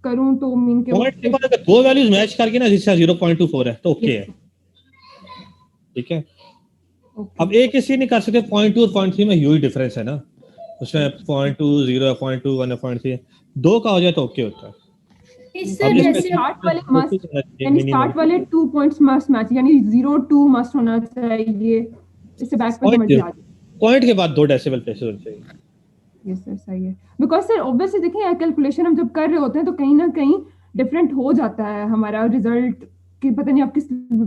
करूं तो मीन के पॉइंट के बाद अगर दो वैल्यूज मैच करके ना, जिससे 0.24 है तो ओके है, ठीक है। अब एक इसी नहीं कर सकते, 0.2 और 0.3 में ह्यूज डिफरेंस है ना, उसमें 0.20 0.21 0.3 दो का हो जाए तो ओके होता है। अब यानी स्टार्ट वाले 2 पॉइंट्स मस्ट मैच, यानी 0 2 मस्ट होना चाहिए, इससे बैक पे जो मर्जी आ जाए। पॉइंट के बाद 2 डेसिबल प्लेस होने चाहिए। यस सर, सही है। बिकॉज सर ऑब्वियसली देखिए, कैलकुलेशन हम जब कर रहे होते हैं तो कहीं ना कहीं डिफरेंट हो जाता है हमारा रिजल्ट, कि पता नहीं आप किस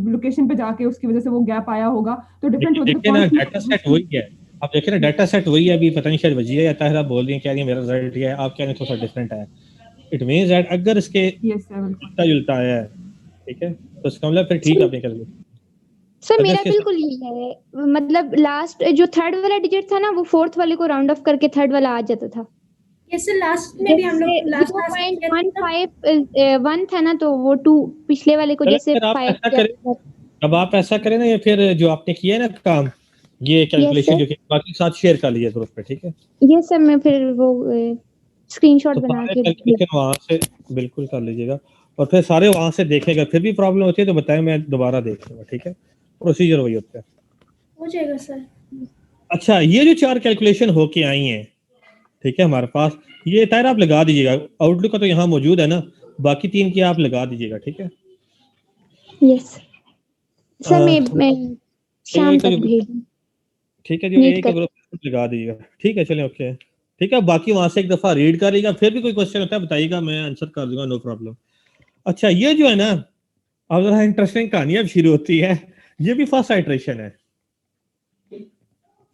लोकेशन पे जाके उसकी वजह से वो गैप आया होगा तो डिफरेंट हो देखिए ना, जाता डाटा सेट वही है, आप देखिए ना डाटा सेट वही है, अभी पता नहीं शायद वजीर या ताहिरा बोल रही है, कह रही है मेरा रिजल्ट ये है, आप कह रहे हैं थोड़ा सा डिफरेंट है। इट मींस दैट अगर इसके मिलता जुलता आया है, ठीक है, तो इसका मतलब फिर ठीक है आपने कर लिया। सर मेरा बिल्कुल यही है, मतलब लास्ट जो थर्ड वाला डिजिट था ना, वो फोर्थ वाले को राउंड ऑफ करके थर्ड वाला आ जाता था। जैसे लास्ट में भी हम लोग लास्ट 0.151 था ना, तो वो 2 पिछले वाले को जैसे 5 अब आप ऐसा करें ना, ये फिर जो आपने किया है ना काम, ये कैलकुलेशन जो बाकी साथ शेयर कर लीजिए ग्रुप पे, ठीक है। यस सर, मैं फिर वो स्क्रीनशॉट बना के कैलकुलेशन वहां से बिल्कुल कर लीजिएगा, और फिर सारे वहां से देखेगा, फिर भी प्रॉब्लम होती है तो बताएं, मैं दोबारा देख लूंगा, ठीक है। प्रोसीजर वही होता है, हो जाएगा सर। अच्छा, ये जो 4 कैलकुलेशन होके आई हैं, ठीक है, हमारे पास ये तायर आप लगा दीजिएगा, आउटलुक का तो यहाँ मौजूद है ना, बाकी 3 की आप लगा दीजिएगा, ठीक है। यस सर, मैं शाम तक भेज, ठीक है, जो एक ग्रुप लगा दीजिएगा, ठीक है, चलें, ओके, ठीक है। बाकी वहां से एक दफा रीड कर लीजिएगा, फिर भी कोई क्वेश्चन होता है बताइएगा, मैं आंसर कर दूंगा, नो प्रॉब्लम। अच्छा, ये जो है ना, अब जरा इंटरेस्टिंग कहानी अब शुरू होती है, ये भी फर्स्ट आइटरेशन है।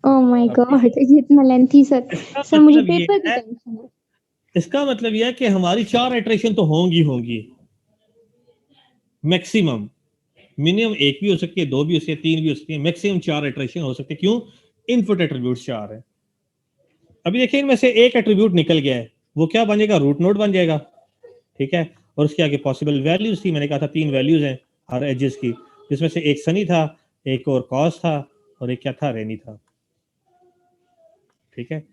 ओह माय गॉड, ये इतना लेंथी सर मुझे पेपर की टेंशन है। इसका मतलब यह है कि हमारी 4 आइटरेशन तो होंगी मैक्सिमम, मिनिमम 1 भी हो सकती है, 2 भी हो सकती है, 3 भी हो सकती है, मैक्सिमम 4 आइटरेशन हो सकती है। क्यों? इनपुट एट्रीब्यूट 4 है। अभी देखिए, इनमें से एक एट्रीब्यूट निकल गया है, वो क्या बनेगा? रूट नोड बन जाएगा, ठीक है। और उसके आगे पॉसिबल वैल्यूज थी, मैंने कहा था 3 वैल्यूज हैं हर एजेस की, जिसमें से एक सनी था, एक और कॉस था, और एक क्या था? रेनी था, ठीक है।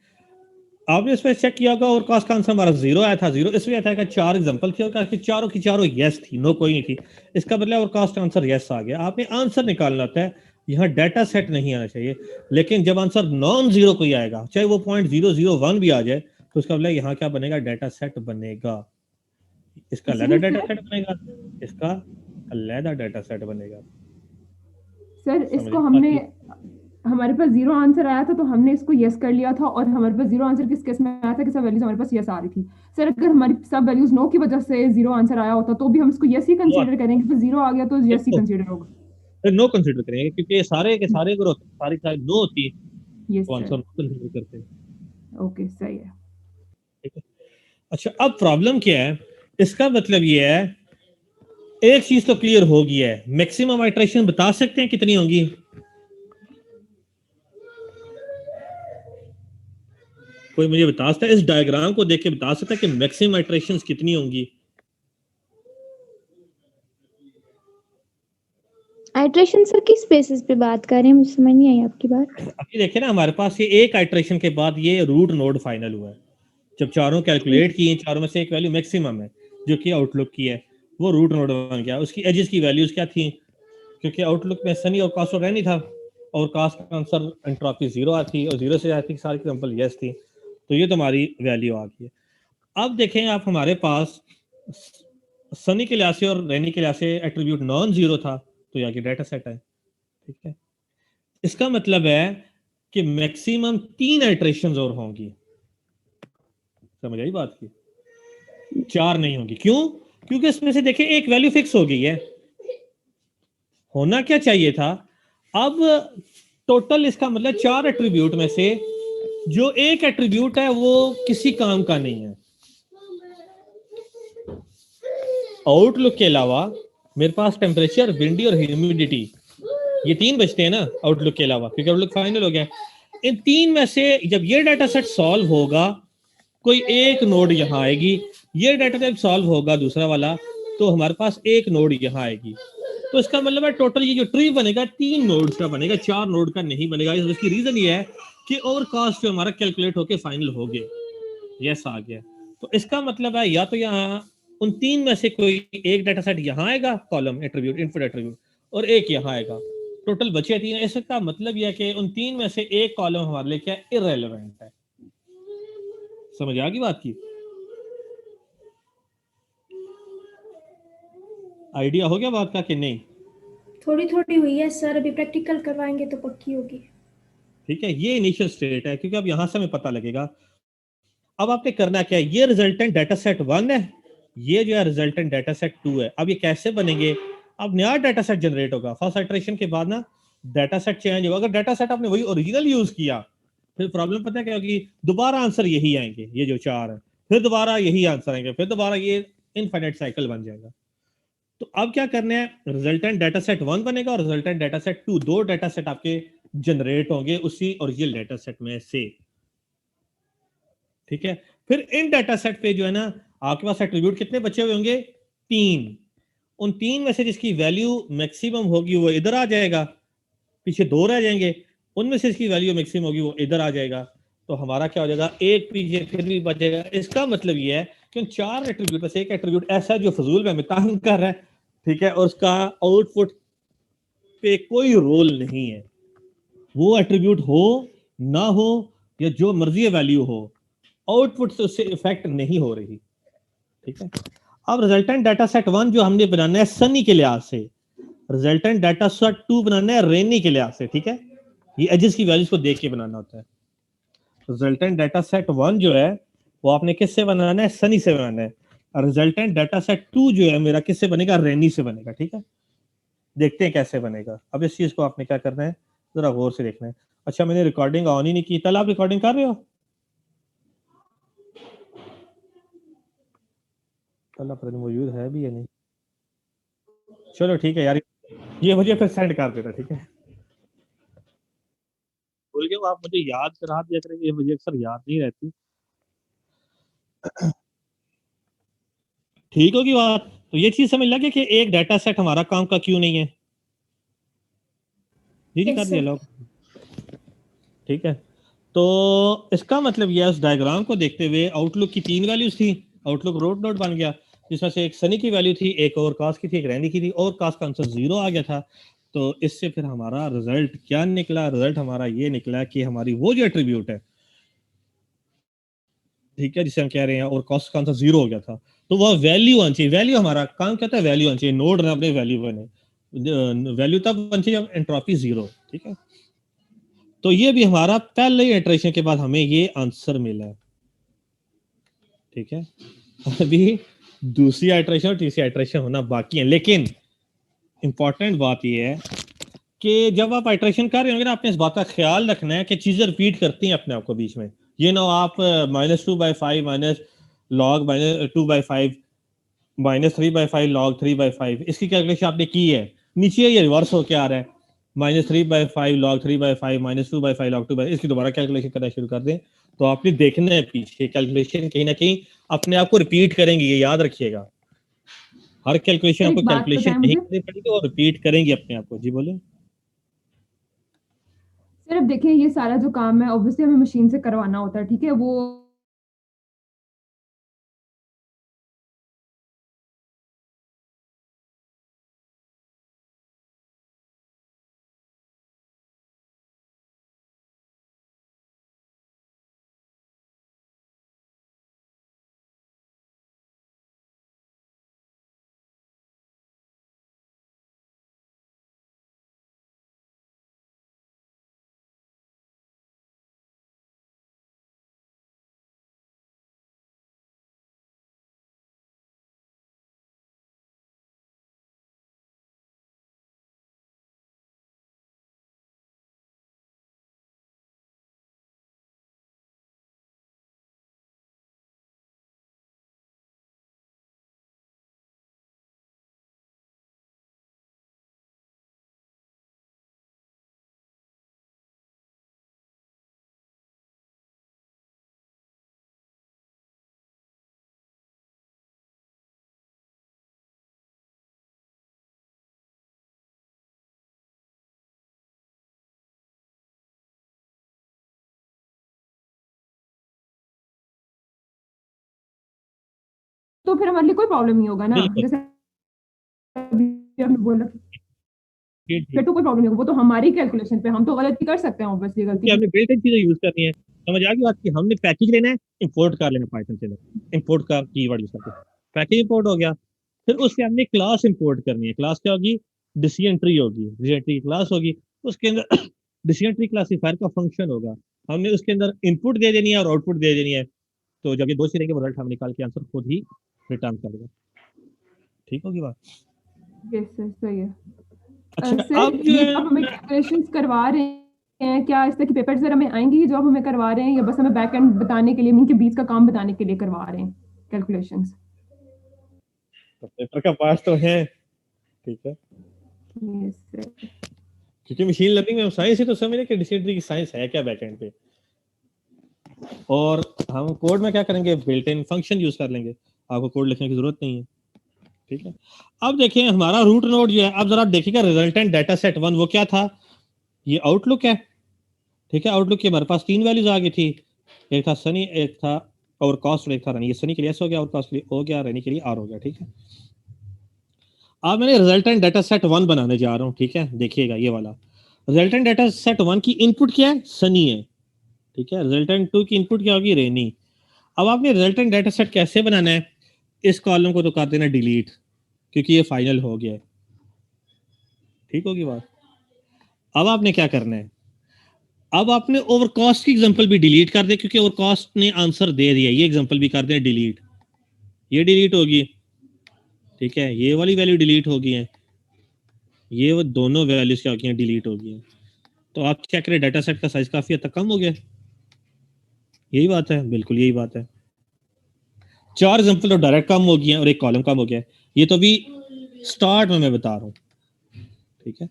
आपने इस पर चेक किया होगा, और कॉस का आंसर हमारा 0 आया था। 0 इसलिए था कि 4 एग्जांपल थी और चारों की चारों यस थी, नो कोई नहीं थी। इसका मतलब और कॉस का आंसर यस आ गया। आपने आंसर निकालना होता है, यहाँ डाटा सेट नहीं आना चाहिए, लेकिन जब आंसर नॉन जीरो कोई आएगा, चाहे वो 0.001 भी आ जाए, तो उसका मतलब यहाँ क्या बनेगा? डाटा सेट बनेगा। इसका अलग डाटा सेट बनेगा, इसका अलग डाटा सेट बनेगा। सर इसको हमने, हमारे पास 0 आंसर आया था तो हमने इसको यस कर लिया था, और हमारे पास 0 आंसर किस केस में आया था कि सब वैल्यूज हमारे पास यस आ रही थी। सर अगर हमारी सब वैल्यूज नो की वजह से 0 आंसर आया होता तो भी हम इसको यस ही कंसीडर करेंगे, फिर 0 आ गया तो यस ही कंसीडर होगा। फिर नो कंसीडर करेंगे, क्योंकि ये सारे के सारे अगर सारी सारी नो होती यस तो आंसर नो कंसीडर करते हैं। ओके, सही है, ठीक है। अच्छा, अब प्रॉब्लम क्या है? इसका मतलब ये है, एक चीज तो क्लियर हो गई है, मैक्सिमम आइटरेशन बता सकते हैं कितनी होंगी? कोई मुझे बता सकता है, इस डायग्राम को देख के बता सकता है कि मैक्सिमम आइटरेशंस कितनी होंगी? आइटरेशन सर किस बेसिस पे बात कर रहे हैं, मुझे समझ नहीं आई आपकी बात। अभी देखिए ना, हमारे पास ये एक आइटरेशन के बाद ये रूट नोड फाइनल हुआ है। जब चारों कैलकुलेट किए, चारों में से एक वैल्यू मैक्सिमम है जो कि आउटलुक की है, वो रूट नोड बन गया। उसकी एजेस की वैल्यूज क्या थी? क्योंकि आउटलुक में सनी और कास्ट नहीं था, और कास्ट का आंसर एंट्रोपी 0 आती, और 0 से आती थी सारी एग्जांपल यस थी, तो ये तुम्हारी वैल्यू आ गई है। अब देखें आप, हमारे पास सनी के लिहाज से और रेनी के लिहाज से एट्रीब्यूट नॉन जीरो था, तो यहाँ की डाटा सेट है, ठीक है। इसका मतलब है कि मैक्सिमम 3 आइटरेशंस और होंगी। समझ आई बात की? 4 नहीं होगी। क्यों? क्योंकि इसमें से देखिए एक वैल्यू फिक्स हो गई है। होना क्या चाहिए था? अब टोटल इसका मतलब 4 एट्रीब्यूट में से जो एक एट्रीब्यूट है वो किसी काम का नहीं है। आउटलुक के अलावा मेरे पास टेम्परेचर, विंडी और ह्यूमिडिटी, ये 3 बचते हैं ना आउटलुक के अलावा, क्योंकि आउटलुक फाइनल हो गया। इन 3 में से जब ये डाटा सेट सॉल्व होगा, कोई एक नोड यहां आएगी, ये डाटा सेट सॉल्व होगा दूसरा वाला, तो हमारे पास एक नोड यहां आएगी। तो इसका मतलब है टोटल ये जो ट्री बनेगा 3 नोड्स का बनेगा, 4 नोड का नहीं बनेगा। इसकी रीजन ये है कि ओवर कास्ट जो हमारा कैलकुलेट होके फाइनल हो गया, यस आ गया। तो इसका मतलब है या तो यहाँ उन तीन में से कोई एक डाटा सेट यहाँ आएगा, कॉलम एट्रीब्यूट इनपुट एट्रीब्यूट, और एक यहाँ आएगा, टोटल बचे तीन। इसका मतलब यह है कि उन तीन में से एक कॉलम हमारे लिए क्या इररेलेवेंट है। समझ आ गई बात की? आइडिया हो गया बात का कि नहीं? थोड़ी थोड़ी हुई है सर, अभी प्रैक्टिकल करवाएंगे तो पक्की होगी। ठीक है, ये इनिशियल स्टेट है, क्योंकि अब यहां से हमें पता लगेगा। अब आपने करना क्या है, ये रिजल्टेंट डाटा सेट 1 है, ये जो है रिजल्टेंट डाटा सेट 2 है। अब ये कैसे बनेंगे? अब नया डाटा सेट जनरेट होगा, फर्स्ट इटरेशन के बाद ना डाटा सेट चेंज होगा। अगर डाटा सेट आपने वही ओरिजिनल यूज किया, फिर प्रॉब्लम पता है क्या होगी, दोबारा आंसर यही आएंगे, ये जो 4 है, फिर दोबारा यही आंसर आएंगे, फिर दोबारा ये इनफाइनाइट साइकिल बन जाएगा। तो अब क्या करना है, रिजल्टेंट डाटा सेट 1 बनेगा और रिजल्टेंट डाटा सेट 2, दो डाटा सेट आपके जनरेट होंगे उसी ओरिजिनल डाटा सेट में से। ठीक है, फिर इन डाटा सेट पे जो है ना आपके पास एट्रीब्यूट कितने बचे हुए होंगे, 3। उन 3 में से जिसकी वैल्यू मैक्सिमम होगी वो इधर आ जाएगा, पीछे 2 रह जाएंगे, उनमें से जिसकी वैल्यू मैक्सिमम होगी वो इधर आ जाएगा। तो हमारा क्या हो जाएगा, एक पीछे फिर भी बचेगा। इसका मतलब ये है कि उन 4 एट्रीब्यूट में से एक एट्रीब्यूट ऐसा है जो फजूल में हमें तंग कर रहा है, ठीक है, और उसका आउटपुट पे कोई रोल नहीं है। वो एट्रीब्यूट हो ना हो या जो मर्जी वैल्यू हो, आउटपुट से उससे इफेक्ट नहीं हो रही। ठीक है, अब रिजल्टेंट डाटा सेट 1 जो हमने बनाना है सनी के लिहाज से, रिजल्टेंट डाटा सेट 2 बनाना है रेनी के लिहाज से। ठीक है, ये एजेस की वैल्यूज को देख के बनाना होता है। रिजल्टेंट डाटा सेट 1 जो है वो आपने किससे बनाना है, सनी से बनाना है। और रिजल्टेंट डाटा सेट 2 जो है मेरा किससे बनेगा, रेनी से बनेगा। ठीक है, देखते हैं कैसे बनेगा। अब इस चीज को आपने क्या करना है, जरा गौर से देखना है। अच्छा, मैंने रिकॉर्डिंग ऑन ही नहीं की, कल आप रिकॉर्डिंग कर रहे हो? कल आप मौजूद है भी या नहीं? चलो ठीक है यार, ये मुझे फिर सेंड कर देना। ठीक है, भूल गए, आप मुझे याद करा दिया करेंगे, मुझे अक्सर याद नहीं रहती। ठीक होगी बात। तो ये चीज समझ लगे कि एक डाटा सेट हमारा काम का क्यों नहीं है। जी जी, कर यस दिया सर। लोग। ठीक है, तो इसका मतलब यह, उस डायग्राम को देखते हुए आउटलुक की 3 वैल्यूज थी, आउटलुक रोड नोड बन गया, जिसमें से एक सनी की वैल्यू थी, एक और कास्ट की थी, एक रैनी की थी, और कास्ट का आंसर 0 आ गया था। तो इससे फिर हमारा रिजल्ट क्या निकला, रिजल्ट हमारा ये निकला कि हमारी वो जो एट्रीब्यूट है, ठीक है, जिसे हम कह रहे हैं, और कॉस्ट का आंसर 0 हो गया था, तो वह वैल्यू आनी चाहिए। वैल्यू हमारा काम कहता है, वैल्यू आनी चाहिए, नोड ना अपने वैल्यू बने, वैल्यू तब बननी चाहिए जब एंट्रोपी 0। ठीक है, तो ये भी हमारा पहले इटरेशन के बाद हमें ये आंसर मिला है। ठीक है, अभी दूसरी आइट्रेशन और तीसरी आइट्रेशन होना बाकी है, लेकिन इंपॉर्टेंट बात यह है कि जब आप आइट्रेशन कर रहे होंगे ना, आपने इस बात का ख्याल रखना है कि चीजें रिपीट करती हैं अपने आप को बीच में। ये ना आप -2/5 माइनस लॉग -2/5 -3/5 लॉग 3/5, इसकी कैलकुलेशन आपने की है, नीचे ये रिवर्स होके आ रहा है, -3/5 लॉग 3/5 -2/5 लॉग 2/, इसकी दोबारा कैलकुलेशन करना शुरू कर दें, तो आपने देखना है पीछे कैलकुलेशन कहीं ना कहीं अपने आप को रिपीट करेंगे, ये याद रखिएगा। हर कैलकुलेशन सर आपको एक बात कैलकुलेशन बताएं नहीं मुझे। करनी पड़ेगी और रिपीट करेंगे अपने आप को। जी बोले। सर अब देखिए, ये सारा जो काम है ऑब्वियसली हमें मशीन से करवाना होता है, ठीक है, वो तो फिर हमारे लिए कोई प्रॉब्लम नहीं होगा ना, बिल्कुल जैसे अभी आपने बोला, जी जी। फिर तो कोई प्रॉब्लम नहीं होगा, वो तो हमारी कैलकुलेशन पे, हम तो गलती कर सकते हैं, ऑब्वियसली कि गलती। हमने बिल्ट इन चीजें यूज करनी है, समझ आ गई बात की। हमने पैकेज लेना है, इंपोर्ट कर लेना पाइथन से, इंपोर्ट का कीवर्ड यूज करके पैकेज इंपोर्ट हो गया। फिर उससे हमने क्लास इंपोर्ट करनी है। क्लास क्या होगी? डिसीजन ट्री होगी, डिसीजन ट्री क्लास होगी। उसके अंदर डिसीजन ट्री क्लासीफायर का फंक्शन होगा। हमने उसके अंदर इनपुट दे देनी है और आउटपुट दे देनी है। तो जब ये दो चीजें वो रिजल्ट हम निकाल के आंसर खुद ही रिटर्न कर देगा। ठीक होगी बात? यस सर, सही है। अच्छा सर अब जो ये है आप हमें कैलकुलेशंस करवा रहे हैं, क्या इस तरह की पेपर्स जरा हमें आएंगी जो आप हमें करवा रहे हैं, या बस हमें बैक एंड बताने के लिए, इनके बीच का काम बताने के लिए करवा रहे हैं कैलकुलेशंस? पेपर का पास तो है, ठीक है, यस सर। क्योंकि मशीन लर्निंग में हम साइंस ही तो समझ रहे हैं कि डिसीजन ट्री की साइंस है क्या बैकएंड पे। और हम कोड में क्या करेंगे? बिल्ट इन फंक्शन यूज कर लेंगे, आपको कोड लिखने की जरूरत नहीं है। ठीक है, अब देखें हमारा रूट नोड जो है, अब जरा देखिएगा रिजल्टेंट डाटा सेट 1 वो क्या था? ये आउटलुक है। ठीक है, आउटलुक की हमारे पास तीन वैल्यूज आ गई थी, एक था सनी, एक था और कॉस्ट, और एक था रनी। ये सनी के लिए एस हो गया और कॉस्ट के लिए हो गया, रनी के लिए आर हो गया। ठीक है, अब मैंने रिजल्टेंट डाटा सेट 1 बनाने जा रहा हूँ। ठीक है, देखिएगा ये वाला रिजल्टेंट डाटा सेट 1 की इनपुट क्या है? सनी है। ठीक है, रिजल्टेंट 2 की इनपुट क्या होगी? रेनी। अब आपने रिजल्टेंट डाटा सेट कैसे बनाना है? इस कॉलम को तो कर देना डिलीट, क्योंकि ये फाइनल हो गया है। ठीक होगी बात? अब आपने क्या करना है? अब आपने ओवर कॉस्ट की एग्जांपल भी डिलीट कर दे, क्योंकि ओवर कॉस्ट ने आंसर दे दिया। ये एग्जांपल भी कर दें डिलीट, ये डिलीट होगी। ठीक है, ये वाली वैल्यू डिलीट होगी है, ये वो दोनों वैल्यूज क्या होगी हैं? डिलीट होगी हैं। तो आप क्या करें, डाटा सेट का साइज काफी हद तक कम हो गया। यही बात है, बिल्कुल यही बात है। चार एग्जांपल तो डायरेक्ट कम हो गई हैं और एक कॉलम कम हो गया है। ये तो अभी स्टार्ट में मैं बता रहा हूँ। ठीक है,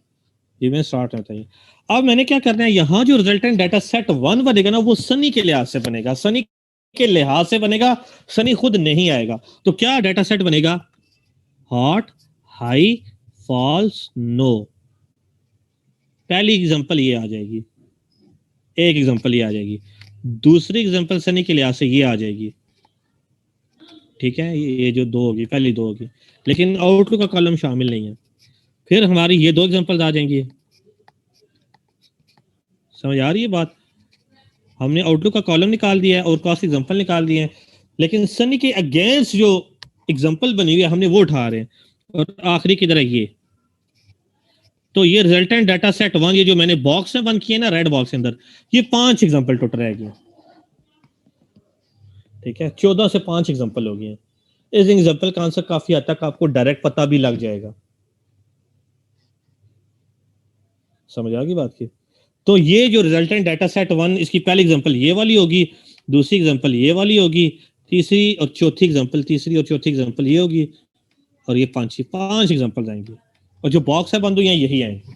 ये मैंने स्टार्ट में बताइए। अब मैंने क्या करना है, यहाँ जो रिजल्टेंट डाटा सेट 1 बनेगा ना, वो सनी के लिहाज से बनेगा, सनी के लिहाज से बनेगा, सनी खुद नहीं आएगा। तो क्या डाटा सेट बनेगा? Hot, high, false, no. पहली एग्जांपल ये आ जाएगी, एक एग्जांपल ये आ जाएगी। दूसरी एग्जांपल सनी के लिहाज से ये आ जाएगी। ठीक है, ये जो दो होगी, पहली दो होगी, लेकिन आउटलुक का कॉलम शामिल नहीं है। फिर हमारी ये दो एग्जांपल्स आ जाएंगी। समझ आ रही है बात? हमने आउटलुक का कॉलम निकाल दिया है और कॉस्ट एग्जांपल निकाल दिए हैं, लेकिन सनी के अगेंस्ट जो एग्जांपल बनी हुई है हमने वो उठा रहे हैं। और आखिरी की तरह ये, तो ये रिजल्टेंट डाटा सेट 1, ये जो मैंने बॉक्स में बंद किए ना, रेड बॉक्स के अंदर, ये 5 एग्जांपल टोटल रह गए। ठीक है, 14 से 5 एग्जांपल हो गए हैं। इस एग्जांपल का आंसर काफी हद तक आपको डायरेक्ट पता भी लग जाएगा। समझ आ गई बात की? तो ये जो रिजल्टेंट डाटा सेट 1, इसकी पहली एग्जांपल ये वाली होगी, दूसरी एग्जांपल ये वाली होगी, तीसरी और चौथी एग्जांपल, तीसरी और चौथी एग्जांपल ये होगी, और ये पांच एग्जांपल आएंगे, और जो बॉक्स है बंद हुई हैं यही आएंगे।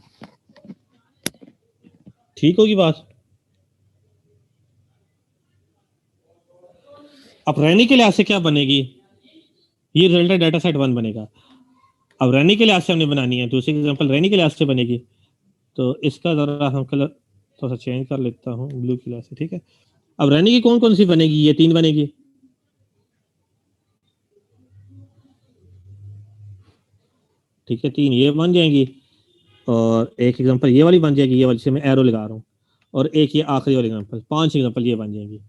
ठीक होगी बात? अब रैनी के लिहाज से क्या बनेगी? ये रिजल्टेंट डाटा सेट 1 बनेगा। अब रैनी के लिहाज से हमने बनानी है, दूसरी एग्जांपल रैनी के लिहाज से बनेगी। तो इसका जरा हम कलर थोड़ा सा चेंज कर लेता हूँ, ब्लू के लिहाज से। ठीक है, अब रैनी की कौन कौन सी बनेगी? ये 3 बनेगी। ठीक है, 3 ये बन जाएंगी, और एक एग्जांपल ये वाली बन जाएगी, ये वाली से मैं एरो लगा रहा हूँ, और एक ये आखिरी वाली एग्जांपल, 5 एग्जांपल ये बन जाएंगी।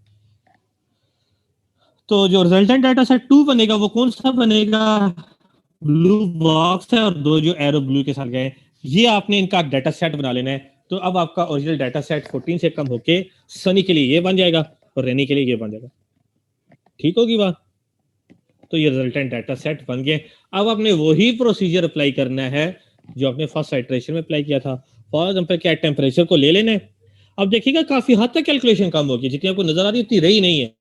तो जो रिजल्टेंट डाटा सेट 2 बनेगा वो कौन सा बनेगा? ब्लू बॉक्स है और दो जो एरो ब्लू के साथ गए, ये आपने इनका डाटा सेट बना लेना है। तो अब आपका ओरिजिनल डाटा सेट 14 से कम होके सनी के लिए ये बन जाएगा और रेनी के लिए ये बन जाएगा। ठीक होगी बात? तो ये रिजल्टेंट डाटा सेट बन गए। अब आपने वही प्रोसीजर अप्लाई करना है जो आपने फर्स्ट आइटरेशन में अप्लाई किया था। फॉर एग्जांपल क्या, टेम्परेचर को ले लेना है। अब देखिएगा काफी हद तक कैलकुलेशन कम होगी, जितनी आपको नजर आ रही उतनी रही नहीं है।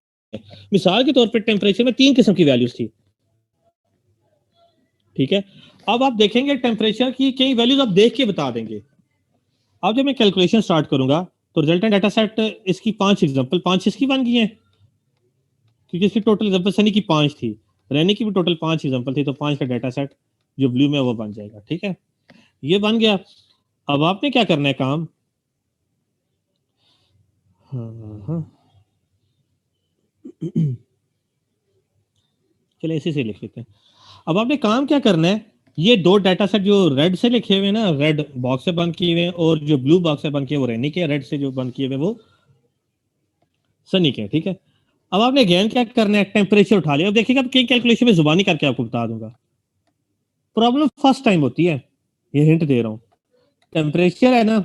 मिसाल के तौर पर टेम्परेचर में 3 किस्म की वैल्यूज थी। ठीक है, अब आप देखेंगे टेम्परेचर की कई वैल्यूज आप देख के बता देंगे। अब जब मैं कैलकुलेशन स्टार्ट करूंगा तो रिजल्टेंट डाटा सेट इसकी 5 एग्जांपल, 5 इसकी बन गई हैं, क्योंकि इसकी टोटल एग्जांपल सनी की 5 थी, रैनी की भी टोटल 5 एग्जांपल थी, तो 5 का डाटा सेट जो ब्लू में वो बन जाएगा। ठीक है, ये बन गया। अब आपने क्या करना है काम, हाँ, हाँ। चलिए इसी से लिख लेते हैं। अब आपने काम क्या करना है, ये दो डाटा सेट जो रेड से लिखे हुए हैं ना, रेड बॉक्स से बंद किए हुए हैं, और जो ब्लू बॉक्स से बंद किए वो रैनी के, रेड से जो बंद किए हुए वो सनी के, ठीक है। अब आपने अगेन क्या करना है, टेम्परेचर उठा लिया। अब देखिएगा कई कैलकुलेशन में जुबानी करके आपको बता दूंगा, प्रॉब्लम फर्स्ट टाइम होती है, ये हिंट दे रहा हूं। टेम्परेचर है ना,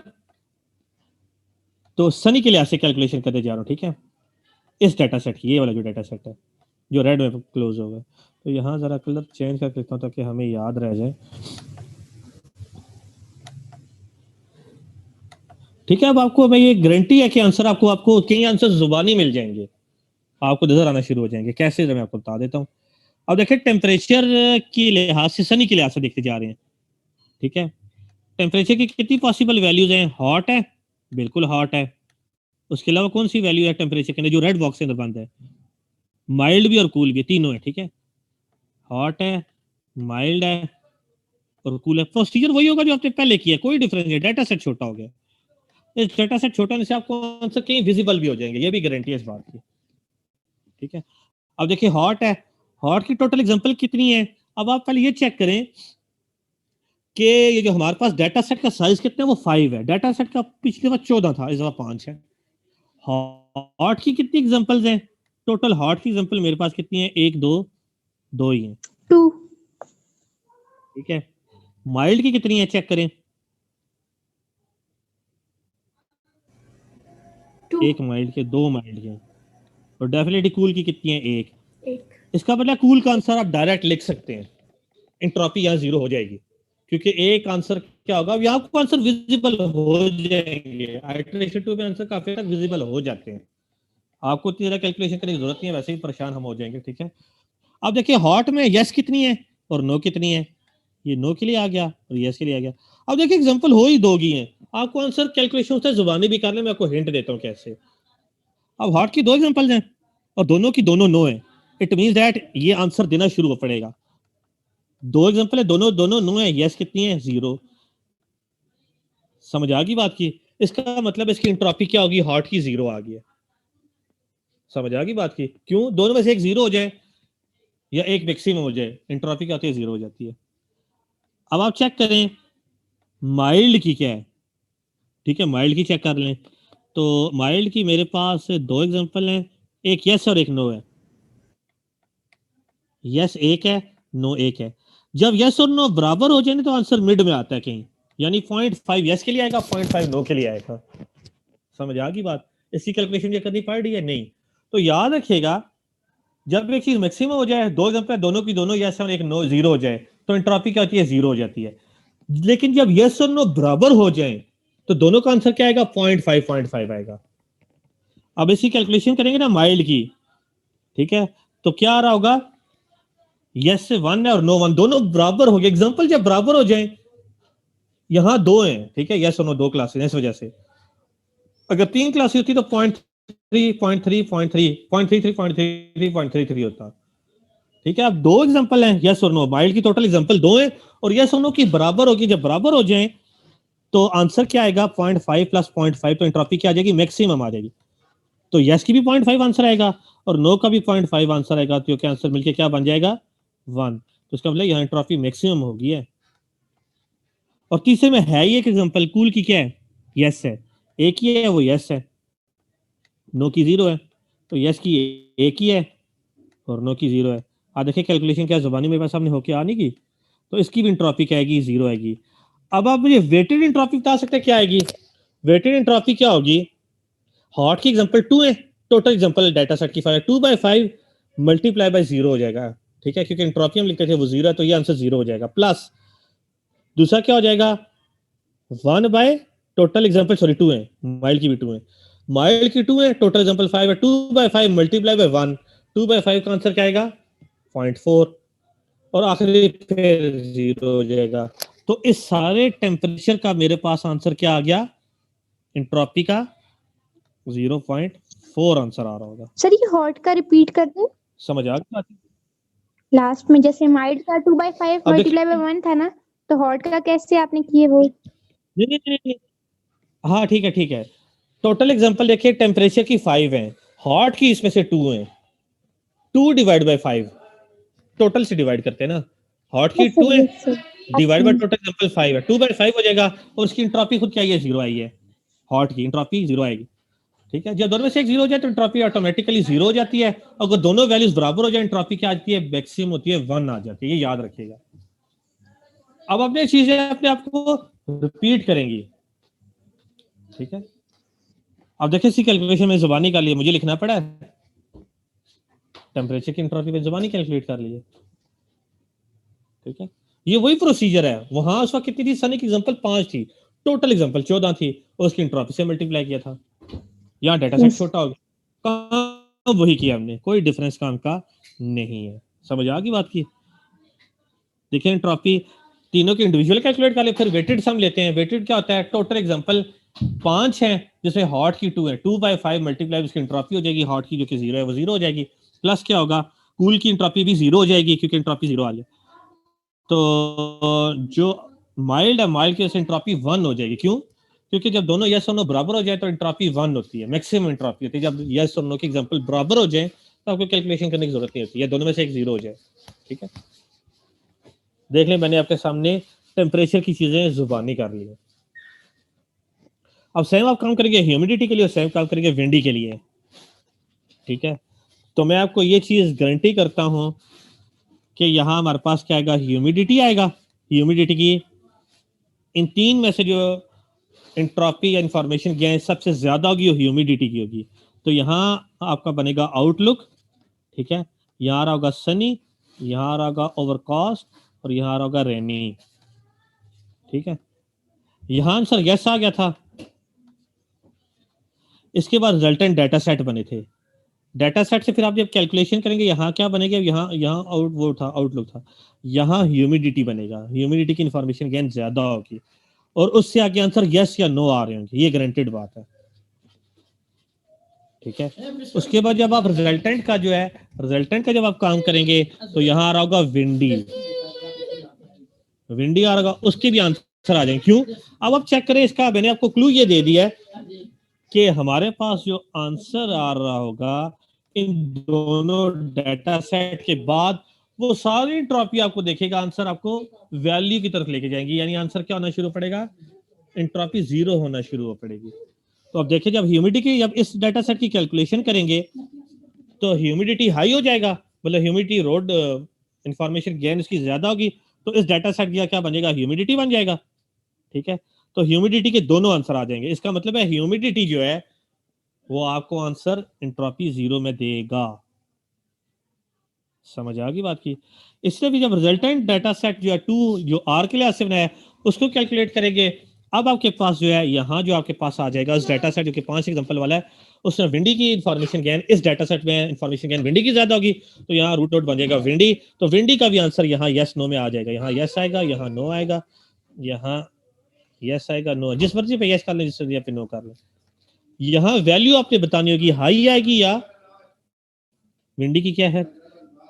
तो सनी के लिहाज से कैलकुलेशन करते जा रहा हूं, ठीक है। इस डाटा सेट की, ये वाला जो डाटा सेट है जो रेड में क्लोज होगा, तो यहाँ जरा कलर चेंज कर देता हूँ ताकि हमें याद रह जाए, ठीक है। अब आपको मैं ये गारंटी है कि आंसर आपको कई आंसर जुबानी मिल जाएंगे, आपको नजर आना शुरू हो जाएंगे। कैसे, मैं आपको बता देता हूँ। अब देखिए टेम्परेचर के लिहाज से, सनी के लिहाज से देखते जा रहे हैं, ठीक है। टेम्परेचर की कितनी पॉसिबल वैल्यूज हैं, हॉट है, बिल्कुल हॉट है। उसके अलावा कौन सी वैल्यू है टेम्परेचर के अंदर जो रेड बॉक्स के अंदर बंद है, माइल्ड भी और कूल भी, तीनों है, ठीक है। हॉट है, माइल्ड है और कूल है। प्रोसीजर वही होगा जो आपने पहले किया, कोई डिफरेंस नहीं, डाटा सेट छोटा हो गया। इस डाटा सेट छोटा होने से आपको आंसर कहीं विजिबल भी हो जाएंगे, ये भी गारंटी है इस बात की, ठीक है। अब देखिए हॉट है, हॉट की टोटल एग्जांपल कितनी है। अब आप पहले ये चेक करें कि ये जो हमारे पास डाटा सेट का साइज कितना है, वो 5 है। डाटा सेट का पिछली बार 14 था, इस बार 5 है। हॉट की कितनी एग्जांपल्स हैं, टोटल हॉट की एग्जांपल मेरे पास कितनी है, 1 2 2 ही है, 2। ठीक है। माइल्ड की कितनी है, चेक करें। 2 एक माइल्ड के, 2 माइल्ड के, और डेफिनेटली कूल की कितनी है, 1। 1 इसका मतलब कूल का आंसर आप डायरेक्ट लिख सकते हैं, एंट्रोपी यहाँ 0 हो जाएगी, क्योंकि एक आंसर क्या होगा, यहाँ आपको आंसर विजिबल हो जाएंगे। आइटरेशन 2 में आंसर काफी तक विजिबल हो जाते हैं, आपको इतनी ज्यादा कैलकुलेशन करने की जरूरत नहीं है, वैसे ही परेशान हम हो जाएंगे, ठीक है। अब देखिए हॉट में यस कितनी है और नो कितनी है, ये नो के लिए आ गया और यस के लिए आ गया। अब देखिए एग्जांपल हो ही दोगी हैं, आपको आंसर कैलकुलेशन से जुबानी भी करने में आपको हिंट देता हूँ कैसे। अब हॉट की 2 एग्जांपल्स हैं और दोनों की दोनों नो है, इट मींस दैट ये आंसर देना शुरू हो पड़ेगा। 2 एग्जांपल है, दोनों दोनों नो है, यस कितनी है, 0। समझ आ गई बात की, इसका मतलब इसकी एंट्रोपी क्या होगी, हॉट की 0 आ गई है। समझ आ गई बात की, क्यों, दोनों में से एक 0 हो जाए या एक मैक्सिमम हो जाए, एंट्रोपी क्या होती है, 0 हो जाती है। अब आप चेक करें माइल्ड की क्या है, ठीक है, माइल्ड की चेक कर लें। तो माइल्ड की मेरे पास 2 एग्जांपल हैं, एक यस और एक नो है। यस 1 है, नो 1 है। जब यस और नो बराबर हो जाए तो आंसर मिड में आता है कहीं, यानी 0.5 यस के लिए आएगा, 0.5 नो के लिए आएगा। समझ आ गई बात, इसकी कैलकुलेशन क्या करनी पड़ रही है, नहीं। तो याद रखिएगा जब एक चीज मैक्सिमम हो जाए, 2 एग्जांपल दोनों की दोनों यस और एक नो 0 हो जाए, तो एंट्रोपी क्या होती है, 0 हो जाती है। लेकिन जब यस और नो बराबर हो जाए तो दोनों का आंसर क्या आएगा, 0.5 आएगा। अब इसकी कैलकुलेशन करेंगे ना माइल्ड की, ठीक है, तो क्या आ रहा होगा, यस से 1 है और नो 1, दोनों बराबर हो गए। एग्जांपल जब बराबर हो जाए, यहां 2 हैं, ठीक है, यस और नो 2 क्लासेस, इस वजह से अगर 3 क्लासेस होती तो 0.33 होता, ठीक है। अब 2 एग्जांपल हैं, यस और नो, माइल्ड की टोटल एग्जांपल 2 है और यस और नो की बराबर होगी। जब बराबर हो जाए तो आंसर क्या आएगा, 0.5 प्लस 0.5, तो एंट्रोपी क्या आ जाएगी, मैक्सिमम आ जाएगी। तो यस की भी 0.5 आंसर आएगा और नो का भी 0.5 आंसर आएगा, तो क्या आंसर मिलके क्या बन जाएगा, 1। तो इसका मतलब यहाँ एंट्रोपी मैक्सिमम होगी है। और तीसरे में है ही एक एग्जांपल, कूल की क्या है, यस है, एक ही है वो यस है, नो की 0 है, तो यस की एक ही है और नो की 0 है। आप देखिए कैलकुलेशन क्या जुबानी मेरे पास सामने होके आने की, तो इसकी भी एंट्रोपी क्या आएगी, 0 आएगी। अब आप मुझे वेटेड एंट्रोपी बता सकते हैं क्या आएगी। वेटेड एंट्रोपी क्या होगी, हॉट की एग्जांपल 2 है, टोटल एग्जांपल डाटा सेट की 5 है, 2/5 मल्टीप्लाई बाय 0 हो जाएगा, ठीक है, क्योंकि एंट्रोपी हम लिखते थे वो 0 है, तो ये आंसर 0 हो जाएगा। प्लस दूसरा क्या हो जाएगा, 1 बाय टोटल एग्जांपल, सॉरी 2 है, माइल्ड की भी 2 है, माइल्ड की 2 है, टोटल एग्जांपल 5 है, 2/5 मल्टीप्लाई बाय 1, 2/5 का आंसर क्या आएगा, 0.4, और आखिरी फिर 0 हो जाएगा। तो इस सारे टेम्परेचर का मेरे पास आंसर क्या आ गया, एंट्रोपी का 0.4 आंसर आ रहा होगा। सर ये हॉट का रिपीट कर दे, समझ आ गया लास्ट में जैसे माइल्ड का 2/5 अब मल्टीप्लाई बाय 1 था ना, तो हॉट का कैसे आपने किए वो। नहीं नहीं नहीं नहीं, हाँ ठीक है ठीक है। टोटल एग्जांपल देखिए, टेम्परेचर की 5 है, हॉट की इसमें से 2 है, 2 डिवाइड बाय 5, टोटल से डिवाइड करते हैं ना, हॉट की 2 है डिवाइड बाय टोटल एग्जांपल 5 है, 2/5 हो जाएगा और उसकी एंट्रोपी खुद क्या है, 0 आई है, हॉट की एंट्रोपी 0 आएगी। ठीक है, जब दोनों में से एक 0 हो जाए तो एंट्रोपी ऑटोमेटिकली 0 हो जाती है। अगर दोनों वैल्यूज बराबर हो जाए एंट्रोपी क्या आती है, मैक्सिमम होती है 1 आ जाती है, ये याद रखिएगा। अब अपने चीजें अपने आप को रिपीट करेंगी। ठीक है, अब देखिए इसी कैलकुलेशन में जुबानी का लिए मुझे लिखना पड़ा है, टेम्परेचर की एंट्रोपी में जुबानी कैलकुलेट कर लीजिए। ठीक है, ये वही प्रोसीजर है, वहां उस वक्त कितनी थी, सनी की एग्जांपल 5 थी, टोटल एग्जांपल 14 थी, और उसकी एंट्रोपी से मल्टीप्लाई किया था। यहाँ डाटा सेट छोटा हो गया, काम वही किया हमने, कोई डिफरेंस काम का नहीं है। समझ आ गई बात की? देखिए एंट्रोपी तीनों की इंडिविजुअल कैलकुलेट कर ले, फिर वेटेड सम लेते हैं। वेटेड क्या होता है, टोटल एग्जांपल 5 है जिसमें हॉट की 2 है, 2/5 मल्टीप्लाई उसकी एंट्रोपी हो जाएगी, हॉट की जो कि 0 है वो 0 हो जाएगी, प्लस क्या होगा, कूल की एंट्रोपी भी 0 हो जाएगी क्योंकि एंट्रोपी 0 आ गया। तो जो माइल्ड है, माइल्ड की एंट्रोपी 1 हो जाएगी। क्यों? क्योंकि जब दोनों यस और नो बराबर हो जाए तो एंट्रोपी 1 होती है, मैक्सिमम एंट्रोपी होती है। जब यस और नो के एग्जांपल बराबर हो जाए तो आपको कैलकुलेशन करने की जरूरत नहीं होती है, दोनों में से एक 0 हो जाए। ठीक है, देख लें मैंने आपके सामने टेम्परेचर की चीजें जुबानी कर ली है। अब सेम आप काम करेंगे ह्यूमिडिटी के लिए और सेम काम करेंगे विंडी के लिए। ठीक है, तो मैं आपको ये चीज गारंटी करता हूं कि यहाँ हमारे पास क्या आएगा, ह्यूमिडिटी आएगा। ह्यूमिडिटी की इन 3 में से जो एंट्रोपी या इंफॉर्मेशन गेन सबसे ज्यादा होगी वो ह्यूमिडिटी की होगी। तो यहाँ आपका बनेगा आउटलुक। ठीक है, यहाँ आ रहा होगा सनी, यहाँ आ रहा होगा ओवरकास्ट और यहाँ आ रहा होगा रेनी। ठीक है, यहाँ आंसर यस आ गया था। इसके बाद रिजल्टेंट डाटा सेट बने थे, डाटा सेट से फिर आप जब कैलकुलेशन करेंगे यहाँ क्या बनेगा, यहाँ आउटलुक था, यहाँ ह्यूमिडिटी बनेगा, ह्यूमिडिटी की इंफॉर्मेशन गेन ज्यादा होगी और उससे आगे आंसर यस या नो आ रहे होंगे, ये गारंटेड बात है। ठीक है, उसके बाद जब आप रिजल्टेंट का जब आप काम करेंगे तो यहाँ आ रहा होगा विंडी आ रहा होगा, उसके भी आंसर आ जाएंगे। क्यों? अब आप चेक करें, इसका मैंने आपको क्लू ये दे दिया है कि हमारे पास जो आंसर आ रहा होगा इन दोनों डाटा सेट के बाद वो सारी एंट्रोपी आपको देखेगा, आंसर आपको वैल्यू की तरफ लेके जाएंगी, यानी आंसर क्या होना शुरू पड़ेगा, एंट्रोपी 0 होना शुरू हो पड़ेगी। तो अब देखिए जब ह्यूमिडिटी जब इस डाटा सेट की कैलकुलेशन करेंगे तो ह्यूमिडिटी हाई हो जाएगा, मतलब ह्यूमिडिटी रोड इंफॉर्मेशन गेन इसकी ज्यादा होगी, तो इस डाटा सेट का क्या बनेगा, ह्यूमिडिटी बन जाएगा। ठीक है, तो ह्यूमिडिटी के दोनों आंसर आ जाएंगे। इसका मतलब है ह्यूमिडिटी जो है वो आपको आंसर एंट्रोपी 0 में देगा। समझ आ गई बात की? इसलिए भी जब रिजल्टेंट डाटा सेट जो है 2 जो आर के लिए से बनाया उसको कैलकुलेट करेंगे, अब आपके पास जो है यहाँ जो आपके पास आ जाएगा उस डाटा सेट जो कि 5 एग्जांपल वाला है, उसमें विंडी की इंफॉर्मेशन गेन, इस डाटा सेट में इंफॉर्मेशन गेन विंडी की ज्यादा होगी, तो यहाँ रूट नोट बन जाएगा विंडी। तो विंडी का भी आंसर यहाँ यस नो में आ जाएगा, यहाँ यस आएगा, यहाँ नो आएगा, यहाँ यस आएगा, नो, जिस मर्जी पे यस कर ले, जिस मर्जी पे नो कर ले। यहाँ वैल्यू आपने बतानी होगी हाई आएगी या विंडी की क्या है,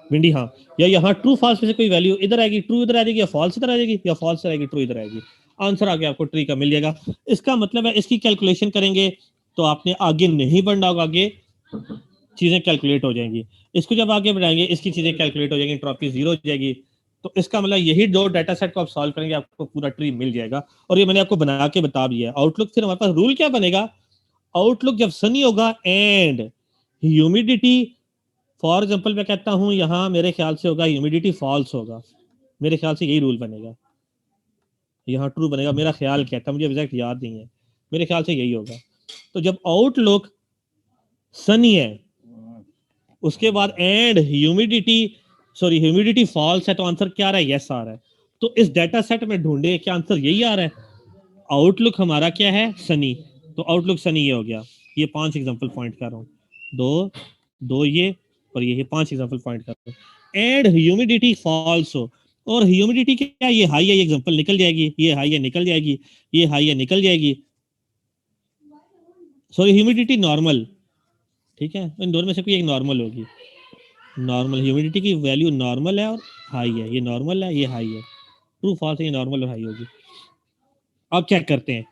विंडी, हाँ, या यहाँ ट्रू फॉल्स में से कोई वैल्यू इधर आएगी, ट्रू इधर आ जाएगी, या फॉल्स इधर आ जाएगी, या फॉल्स आएगी, ट्रू इधर आएगी। आंसर आगे आपको ट्री का मिल जाएगा। इसका मतलब है इसकी कैलकुलेशन करेंगे तो आपने आगे नहीं बढ़ना होगा, आगे चीजें कैलकुलेट हो जाएंगी। इसको जब आगे बढ़ाएंगे इसकी चीजें कैलकुलेट हो जाएंगी, एंट्रोपी 0 हो जाएगी। तो इसका मतलब यही 2 डाटा सेट को आप सॉल्व करेंगे आपको पूरा ट्री मिल जाएगा, और ये मैंने आपको बना के बता दिया है। आउटलुक फिर हमारे पास रूल क्या बनेगा, आउटलुक जब सनी होगा एंड ह्यूमिडिटी, फॉर एग्जांपल मैं कहता हूं यहां मेरे ख्याल से होगा ह्यूमिडिटी फॉल्स होगा, मेरे ख्याल से यही रूल बनेगा, यहाँ ट्रू बनेगा, मेरा ख्याल कहता है, मुझे एग्जैक्ट याद नहीं है, मेरे ख्याल से यही होगा। तो जब आउटलुक सनी है उसके बाद एंड ह्यूमिडिटी फॉल्स है, तो आंसर क्या आ रहा है, यस आ रहा है। तो इस डाटा सेट में ढूंढे क्या आंसर यही आ रहा है, आउटलुक हमारा क्या है, सनी, तो आउटलुक सनी ये हो गया। ये 5 एग्जांपल पॉइंट कर रहा हूँ, दो ये और ये 5 एग्जांपल पॉइंट कर रहा हूँ। एंड ह्यूमिडिटी फॉल्स हो, और ह्यूमिडिटी क्या, ये हाई है, ये एग्जांपल निकल जाएगी, ये हाई है निकल जाएगी, ये हाई है निकल जाएगी, सॉरी ह्यूमिडिटी नॉर्मल। ठीक है, इन दोनों में से कोई एक नॉर्मल होगी, नॉर्मल ह्यूमिडिटी की वैल्यू नॉर्मल है और हाई है, ये नॉर्मल है ये हाई है, ट्रू फॉल्स है, ये नॉर्मल और हाई होगी। अब चेक करते हैं,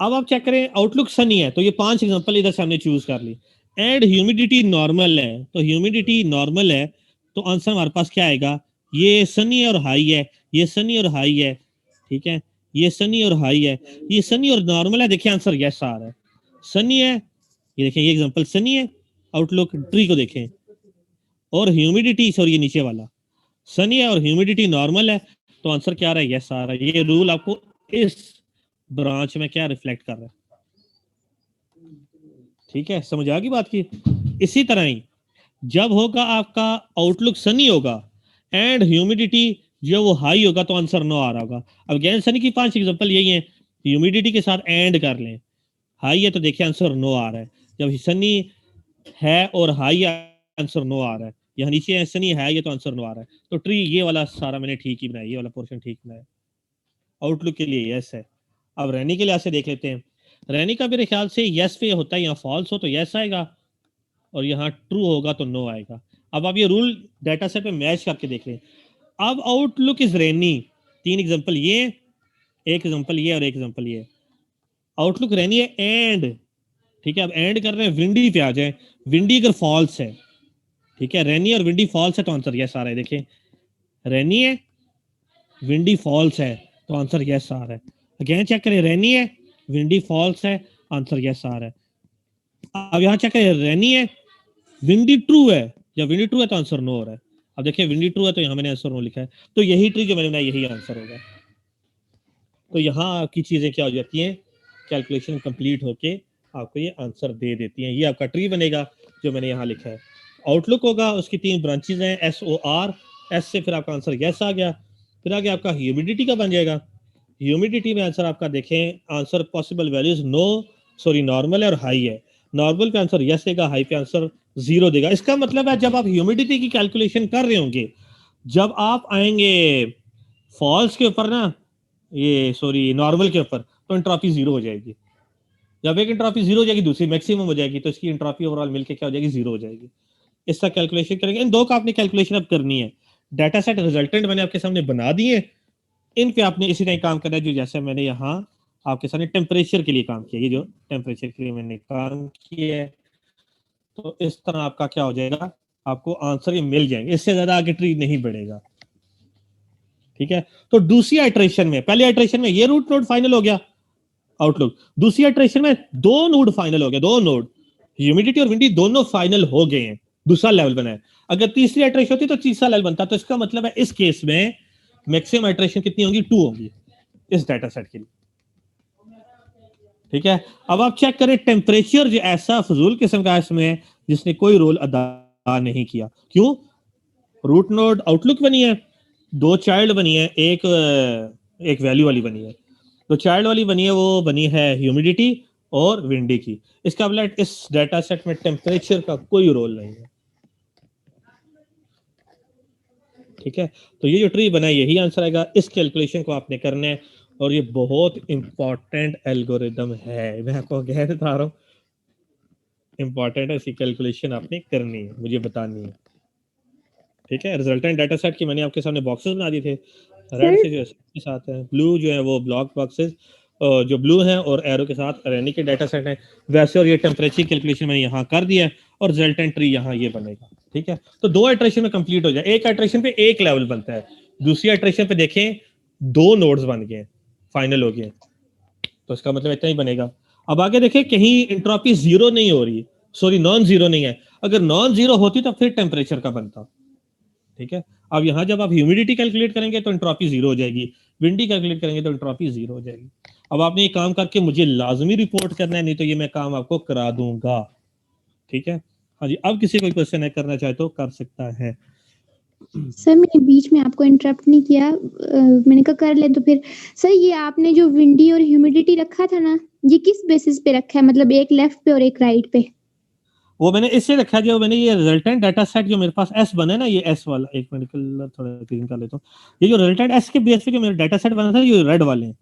अब आप चेक करें आउटलुक सनी है, तो ये 5 एग्जांपल इधर से हमने चूज कर ली, एंड ह्यूमिडिटी नॉर्मल है, तो ह्यूमिडिटी नॉर्मल है तो आंसर हमारे पास क्या आएगा, ये सनी और हाई है, ये सनी और हाई है, ठीक है, ये सनी और हाई है, ये सनी और नॉर्मल है। देखिए आंसर यस आ रहा है, सनी है, ये देखें ये एग्जांपल सनी है, आउटलुक ट्री को देखें, और ह्यूमिडिटी सॉरी ये नीचे वाला सनी है और ह्यूमिडिटी नॉर्मल है, तो आंसर क्या आ रहा है, यस आ रहा है। ये रूल आपको इस ब्रांच में क्या रिफ्लेक्ट कर रहा है, ठीक है, समझ आ गई बात की। इसी तरह ही जब होगा आपका आउटलुक सनी होगा एंड ह्यूमिडिटी जो वो हाई होगा, तो आंसर नो आ रहा होगा। अब गैन सनी की 5 एग्जांपल यही है, ह्यूमिडिटी के साथ एंड कर लें, हाई है तो देखिए आंसर नो आ रहा है, जब सनी है और हाई आंसर नो आ रहा है, यहाँ नीचे सनी है ये तो आंसर नो आ रहा है। तो ट्री ये वाला सारा मैंने ठीक ही बनाया, ये वाला पोर्शन ठीक बनाया, आउटलुक के लिए यस है। अब रैनी के लिए ऐसे देख लेते हैं, रैनी का मेरे ख्याल से यस पे होता है, यहाँ फॉल्स हो तो यस आएगा और यहाँ ट्रू होगा तो नो आएगा। अब आप ये रूल डाटा सेट पे मैच करके देख लें। अब आउटलुक इज रेनी, 3 एग्जांपल ये, एक एग्जांपल ये और एक एग्जांपल ये। आउटलुक रेनी है एंड, ठीक है, अब एंड कर रहे हैं, विंडी पे आ जाए, विंडी अगर फॉल्स है, ठीक है, रेनी और विंडी फॉल्स है तो आंसर यस आ रहा है। देखिए रेनी है, विंडी फॉल्स है तो आंसर यस आ रहा है। अगेन चेक करें, रेनी है, विंडी फॉल्स है, आंसर यस आ रहा है। अब यहाँ चेक करें, रेनी है, विंडी ट्रू है, या विंडी ट्रू है तो आंसर नो हो रहा है। अब देखिए विंडी ट्रू है तो यहाँ मैंने आंसर नो लिखा है, तो यही ट्री जो मैंने बनाया यही आंसर होगा। तो यहाँ आपकी चीजें क्या हो जाती हैं, कैलकुलेशन कंप्लीट होके आपको ये आंसर दे देती हैं। ये आपका ट्री बनेगा जो मैंने यहाँ लिखा है। आउटलुक होगा, उसकी 3 ब्रांचेज हैं, SOR, एस से फिर आपका आंसर यस आ गया, फिर आगे आपका ह्यूमिडिटी का बन जाएगा। ह्यूमिडिटी में आंसर आपका देखें, answer possible values no sorry normal है और हाई है। नॉर्मल पे आंसर यस देगा, हाई पे आंसर 0 देगा। इसका मतलब है जब आप ह्यूमिडिटी की कैलकुलेशन कर रहे होंगे, जब आप आएंगे फॉल्स के ऊपर ना, ये सॉरी नॉर्मल के ऊपर, तो एंट्रोपी 0 हो जाएगी। जब एक एंट्रोपी 0 हो जाएगी दूसरी मैक्सिमम हो जाएगी, तो इसकी एंट्रोपी ओवरऑल मिलके क्या हो जाएगी, 0 हो जाएगी। इसका कैलकुलेशन करेंगे, इन दो का आपने कैलकुलेशन अब करनी है। डाटा सेट रिजल्टेंट मैंने आपके सामने बना दिए, इन पे आपने इसी तरह काम करना है जो जैसे मैंने यहाँ आपके सामने टेम्परेचर के लिए काम किया, ये जो टेम्परेचर के लिए मैंने काम किया है, तो इस तरह आपका क्या हो जाएगा, आपको आंसर ये मिल जाएंगे, इससे ज्यादा आगे ट्री नहीं बढ़ेगा, ठीक है। तो दूसरी आइट्रेशन में, पहली आइट्रेशन में ये रूट नोड फाइनल हो गया आउटलुक, दूसरी आइट्रेशन में 2 नोड फाइनल हो गया, 2 नोड ह्यूमिडिटी और विंडी दोनों फाइनल हो गए हैं, दूसरा लेवल बना है। अगर तीसरी आइट्रेशन होती तो तीसरा लेवल बनता, तो इसका मतलब है इस केस में मैक्सिमम आइट्रेशन कितनी होगी, 2 होगी इस डाटा सेट के लिए, ठीक है। अब आप चेक करें टेम्परेचर, जो ऐसा फजूल किस्म का इसमें जिसने कोई रोल अदा नहीं किया। क्यों, रूट नोड आउटलुक बनी है, 2 चाइल्ड बनी है, एक वैल्यू वाली बनी है, तो चाइल्ड वाली बनी है वो बनी है ह्यूमिडिटी और विंडी की। इसका मतलब इस डाटा सेट में टेम्परेचर का कोई रोल नहीं है, ठीक है। तो ये जो ट्री बना है यही आंसर आएगा। इस कैलकुलेशन को आपने करना है और ये बहुत इंपॉर्टेंट एल्गोरिदम है, मैं आपको कह बता रहा हूँ इंपॉर्टेंट है, इसकी कैलकुलेशन आपने करनी है, मुझे बतानी है, ठीक है। रिजल्टेंट डाटा सेट की मैंने आपके सामने बॉक्सेस बना दिए थे, रेड से जो के साथ है, ब्लू जो है वो ब्लॉक बॉक्सेस जो ब्लू हैं और एरो के साथ रेनी के डाटा सेट है वैसे, और ये टेम्परेचर कैलकुलेशन मैंने यहाँ कर दिया है और रिजल्टेंट ट्री यहाँ ये बनेगा, ठीक है। तो 2 आइट्रेशन में कंप्लीट हो जाए, एक आइट्रेशन पे एक लेवल बनता है, दूसरी आइट्रेशन पे देखें 2 नोड्स बन गए, फाइनल हो गए, तो इसका मतलब इतना ही बनेगा। अब आगे देखें कहीं एंट्रोपी 0 नहीं हो रही, सॉरी नॉन जीरो नहीं है, अगर नॉन जीरो होती तो फिर टेम्परेचर का बनता, ठीक है। अब यहाँ जब आप ह्यूमिडिटी कैलकुलेट करेंगे तो एंट्रोपी 0 हो जाएगी, विंडी कैलकुलेट करेंगे तो एंट्रोपी 0 हो जाएगी। अब आपने ये काम करके मुझे लाजमी रिपोर्ट करना है, नहीं तो ये मैं काम आपको करा दूंगा, ठीक है। हाँ जी, अब किसी कोई क्वेश्चन है करना चाहे तो कर सकता है। सर मैंने बीच में आपको इंटरप्ट नहीं किया, मैंने कहा कर ले, तो फिर सर ये आपने जो विंडी और ह्यूमिडिटी रखा था ना, ये किस बेसिस पे रखा है, मतलब एक लेफ्ट पे और एक राइट पे? वो मैंने इससे रखा, जो मैंने ये रिजल्टेंट डाटा सेट जो मेरे पास एस बना है ना, ये एस वाला, एक मिनट कलर थोड़ा क्लीन कर लेता हूँ, ये जो रिजल्टेंट एस के बेस पे जो मेरा डाटा सेट बना था, ये रेड वाले हैं,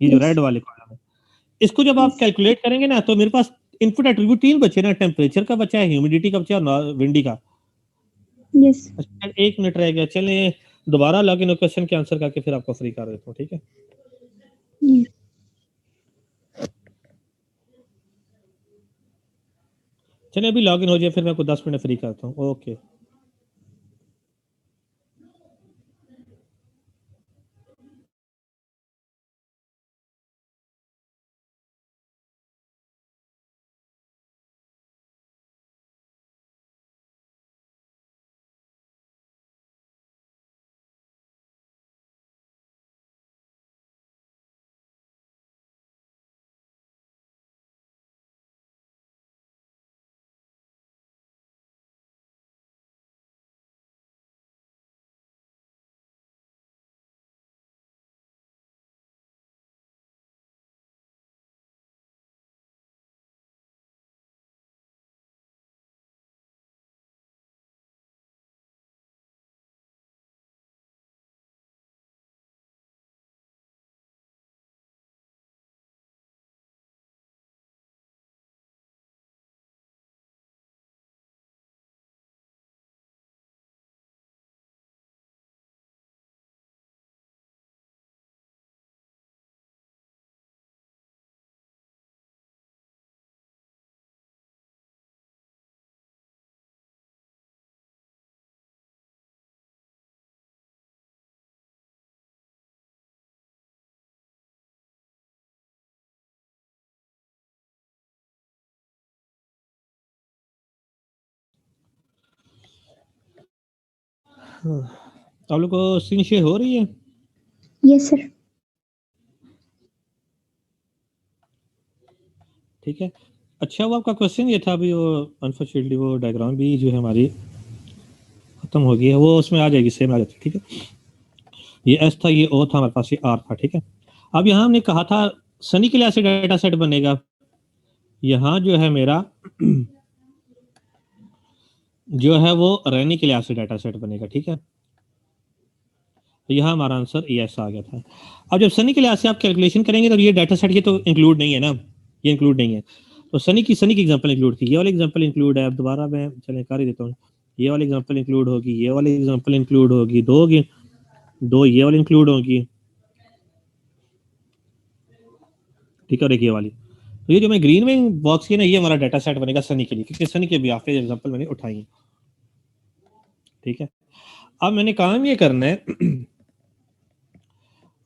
ये जो रेड वाले कॉलम है, इसको जब आप कैलकुलेट करेंगे ना, तो मेरे पास इनपुट एट्रीब्यूट 3 बचे ना, टेम्परेचर का बचा है, ह्यूमिडिटी का बचा है और विंडी का। यस। अच्छा 1 मिनट रह गया, चलें दोबारा लॉग इन क्वेश्चन के आंसर करके फिर आपको फ्री कर देता हूँ, ठीक है। चलिए अभी लॉग इन हो जाए, फिर मैं आपको 10 मिनट फ्री करता हूँ, ओके। आप लोग को स्क्रीन शेयर हो रही है? Yes sir. ठीक है, अच्छा वो आपका क्वेश्चन ये था अभी, वो अनफॉर्चुनेटली वो डायग्राम भी जो है हमारी खत्म हो गई है, वो उसमें आ जाएगी, सेम आ जाती है। ठीक है, ये एस था, ये ओ था, हमारे पास ये आर था। ठीक है, अब यहाँ हमने कहा था सनी के लिए ऐसे डाटा सेट बनेगा, यहाँ जो है मेरा जो है वो रैनी के लिए ऐसे डाटा सेट बनेगा। ठीक है, तो यहाँ हमारा आंसर यस आ गया था। अब जब सनी के लिए ऐसे आप कैलकुलेशन करेंगे तो ये डाटा सेट ये तो इंक्लूड नहीं है ना, ये इंक्लूड नहीं है। तो सनी की एग्जांपल इंक्लूड थी, ये वाली एग्जांपल इंक्लूड है। अब दोबारा मैं चले कर ही देता हूँ, ये वाली एग्जांपल इंक्लूड होगी, ये वाली एग्जांपल इंक्लूड होगी, दो ये वाली इंक्लूड होगी। ठीक है, और एक ये वाली। तो ये जो मैं ग्रीन में बॉक्स किया ना, ये हमारा डाटा सेट बनेगा सनी के लिए, क्योंकि सनी के भी आपके एग्जांपल मैंने उठाई है। ठीक है, अब मैंने काम ये करना है